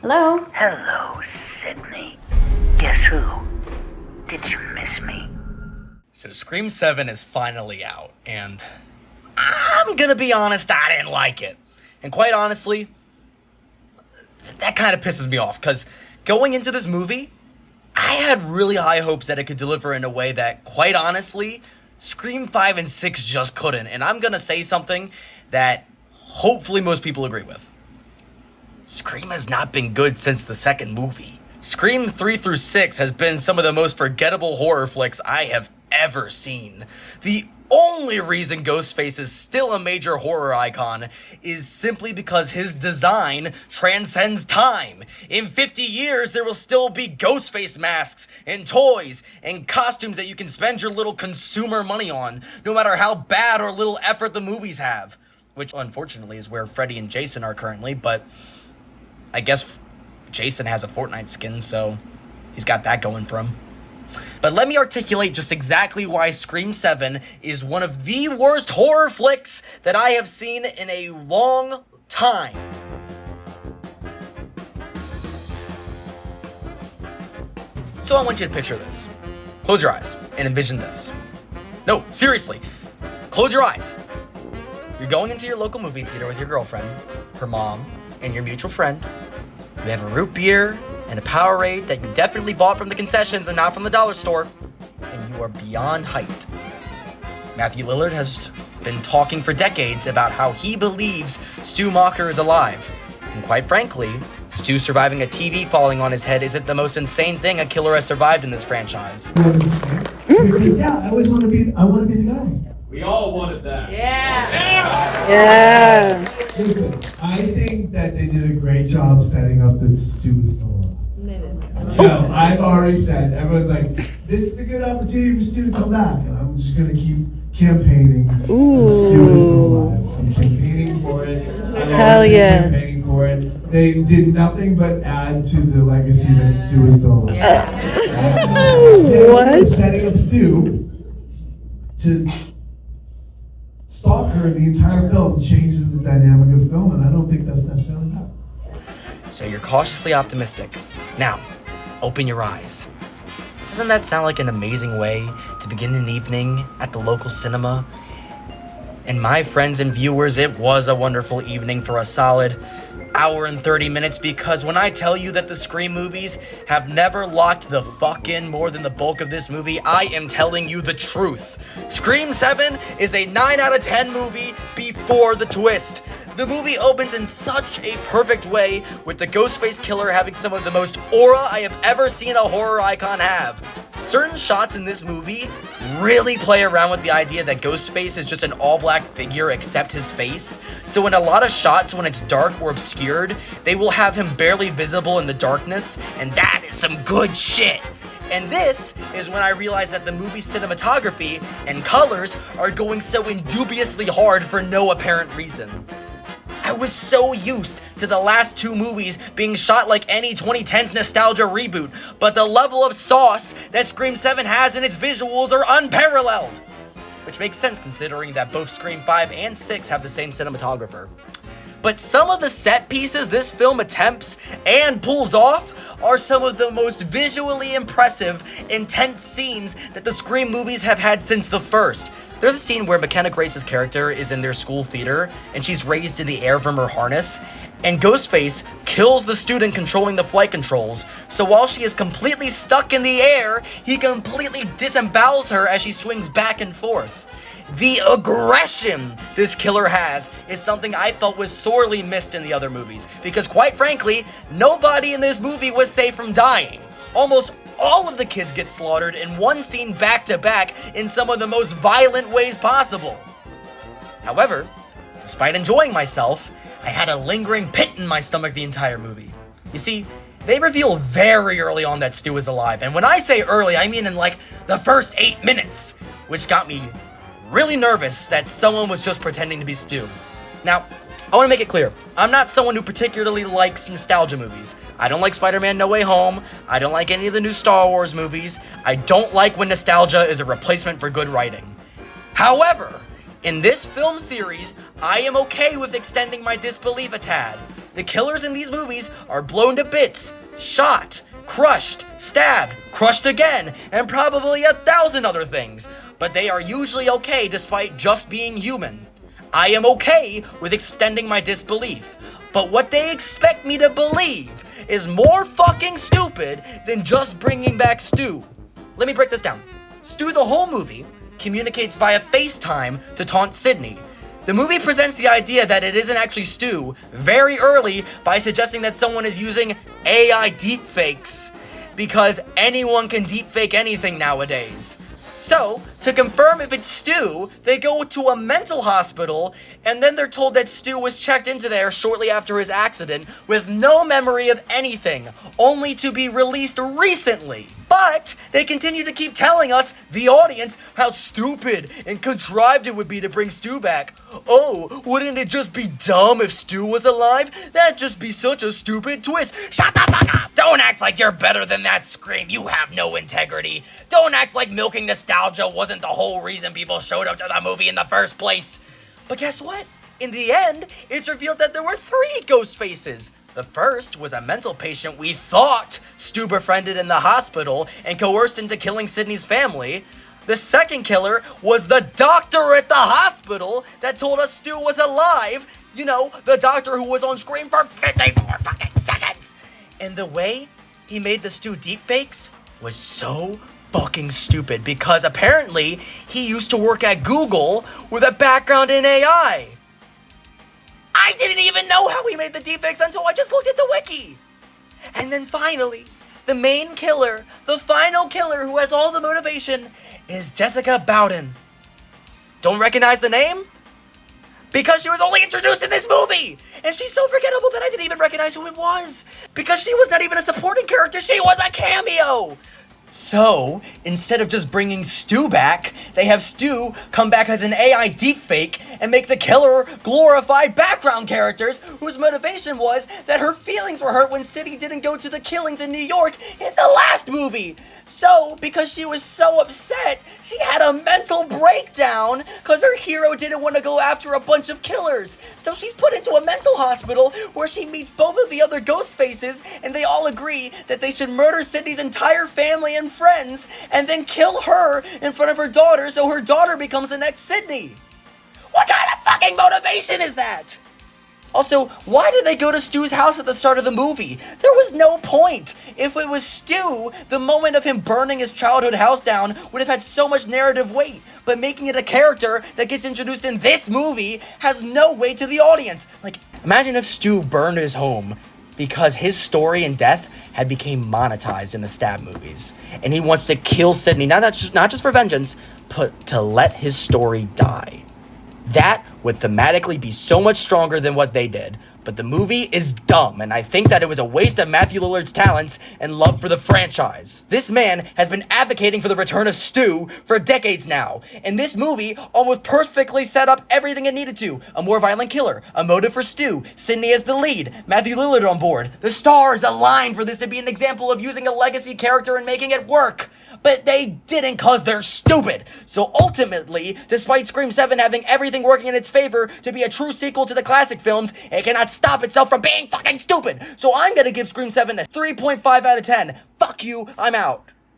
Hello? Hello, Sidney. Guess who? Did you miss me? So Scream 7 is finally out, and I'm gonna be honest, I didn't like it. And quite honestly, that kind of pisses me off, because going into this movie, I had really high hopes that it could deliver in a way that, quite honestly, Scream 5 and 6 just couldn't. And I'm gonna say something that hopefully most people agree with. Scream has not been good since the second movie. Scream 3 through 6 has been some of the most forgettable horror flicks I have ever seen. The only reason Ghostface is still a major horror icon is simply because his design transcends time. In 50 years, there will still be Ghostface masks and toys and costumes that you can spend your little consumer money on, no matter how bad or little effort the movies have. Which, unfortunately, is where Freddy and Jason are currently, but I guess Jason has a Fortnite skin, so he's got that going for him. But let me articulate just exactly why Scream 7 is one of the worst horror flicks that I have seen in a long time. So I want you to picture this. Close your eyes and envision this. No, seriously, close your eyes. You're going into your local movie theater with your girlfriend, her mom, and your mutual friend. You have a root beer and a Powerade that you definitely bought from the concessions and not from the dollar store, and you are beyond hyped. Matthew Lillard has been talking for decades about how he believes Stu Macher is alive, and quite frankly, Stu surviving a TV falling on his head isn't the most insane thing a killer has survived in this franchise. Because I always want to be the guy. We all wanted that. Yeah. Listen, I think that they did a great job setting up that Stu is still alive. So I've already said, everyone's like, this is a good opportunity for Stu to come back, and I'm just gonna keep campaigning that Stu is still alive. I'm campaigning for it. Hell yeah. Campaigning for it. They did nothing but add to the legacy that Stu is still alive. What? Setting up Stu to stalk her the entire film changes the dynamic of the film, and I don't think that's necessarily bad. So you're cautiously optimistic. Now, open your eyes. Doesn't that sound like an amazing way to begin an evening at the local cinema? And my friends and viewers, it was a wonderful evening for a solid hour and 30 minutes, because when I tell you that the Scream movies have never locked the fuck in more than the bulk of this movie, I am telling you the truth. Scream 7 is a 9 out of 10 movie before the twist. The movie opens in such a perfect way, with the Ghostface killer having some of the most aura I have ever seen a horror icon have. Certain shots in this movie really play around with the idea that Ghostface is just an all-black figure except his face. So in a lot of shots, when it's dark or obscured, they will have him barely visible in the darkness, and that is some good shit. And this is when I realized that the movie's cinematography and colors are going so indubiously hard for no apparent reason. I was so used to the last two movies being shot like any 2010s nostalgia reboot, but the level of sauce that Scream 7 has in its visuals are unparalleled. Which makes sense considering that both Scream 5 and 6 have the same cinematographer. But some of the set pieces this film attempts and pulls off are some of the most visually impressive, intense scenes that the Scream movies have had since the first. There's a scene where Mckenna Grace's character is in their school theater, and she's raised in the air from her harness, and Ghostface kills the student controlling the flight controls, so while she is completely stuck in the air, he completely disembowels her as she swings back and forth. The aggression this killer has is something I felt was sorely missed in the other movies, because quite frankly, nobody in this movie was safe from dying. Almost all of the kids get slaughtered in one scene back to back in some of the most violent ways possible. However, despite enjoying myself, I had a lingering pit in my stomach the entire movie. You see, they reveal very early on that Stu is alive, and when I say early, I mean in like the first 8 minutes, which got me really nervous that someone was just pretending to be Stu. Now, I want to make it clear, I'm not someone who particularly likes nostalgia movies. I don't like Spider-Man No Way Home, I don't like any of the new Star Wars movies, I don't like when nostalgia is a replacement for good writing. However, in this film series, I am okay with extending my disbelief a tad. The killers in these movies are blown to bits, shot, crushed, stabbed, crushed again, and probably 1,000 other things. But they are usually okay despite just being human. I am okay with extending my disbelief. But what they expect me to believe is more fucking stupid than just bringing back Stu. Let me break this down. Stu, the whole movie, communicates via FaceTime to taunt Sidney. The movie presents the idea that it isn't actually Stu very early by suggesting that someone is using AI deepfakes, because anyone can deepfake anything nowadays. So, to confirm if it's Stu, they go to a mental hospital, and then they're told that Stu was checked into there shortly after his accident with no memory of anything, only to be released recently. But they continue to keep telling us, the audience, how stupid and contrived it would be to bring Stu back. Oh, wouldn't it just be dumb if Stu was alive? That'd just be such a stupid twist. Shut the fuck up! Don't act like you're better than that, Scream. You have no integrity. Don't act like milking nostalgia wasn't the whole reason people showed up to the movie in the first place. But guess what? In the end, it's revealed that there were 3 Ghostfaces. The first was a mental patient we thought Stu befriended in the hospital and coerced into killing Sidney's family. The second killer was the doctor at the hospital that told us Stu was alive. You know, the doctor who was on screen for 54 fucking seconds. And the way he made the Stu deepfakes was so fucking stupid, because apparently he used to work at Google with a background in AI. I didn't even know how he made the deepfakes until I just looked at the wiki. And then finally, the main killer, the final killer who has all the motivation, is Jessica Bowden. Don't recognize the name? Because she was only introduced in this movie! And she's so forgettable that I didn't even recognize who it was. Because she was not even a supporting character, she was a cameo! So, instead of just bringing Stu back, they have Stu come back as an AI deepfake and make the killer glorified background characters whose motivation was that her feelings were hurt when Sidney didn't go to the killings in New York in the last movie. So, because she was so upset, she had a mental breakdown because her hero didn't want to go after a bunch of killers. So she's put into a mental hospital where she meets both of the other Ghostfaces, and they all agree that they should murder Sidney's entire family and friends and then kill her in front of her daughter so her daughter becomes the next Sidney. What kind of fucking motivation is that? Also, why did they go to Stu's house at the start of the movie? There was no point. If it was Stu, the moment of him burning his childhood house down would have had so much narrative weight. But making it a character that gets introduced in this movie has no weight to the audience. Like, imagine if Stu burned his home because his story and death had become monetized in the Stab movies. And he wants to kill Sidney, not just for vengeance, but to let his story die. That would thematically be so much stronger than what they did. But the movie is dumb, and I think that it was a waste of Matthew Lillard's talents and love for the franchise. This man has been advocating for the return of Stu for decades now, and this movie almost perfectly set up everything it needed to. A more violent killer, a motive for Stu, Sidney as the lead, Matthew Lillard on board. The stars aligned for this to be an example of using a legacy character and making it work. But they didn't, cause they're stupid. So ultimately, despite Scream 7 having everything working in its favor to be a true sequel to the classic films, it cannot stop itself from being fucking stupid. So I'm gonna give Scream 7 a 3.5 out of 10. Fuck you, I'm out.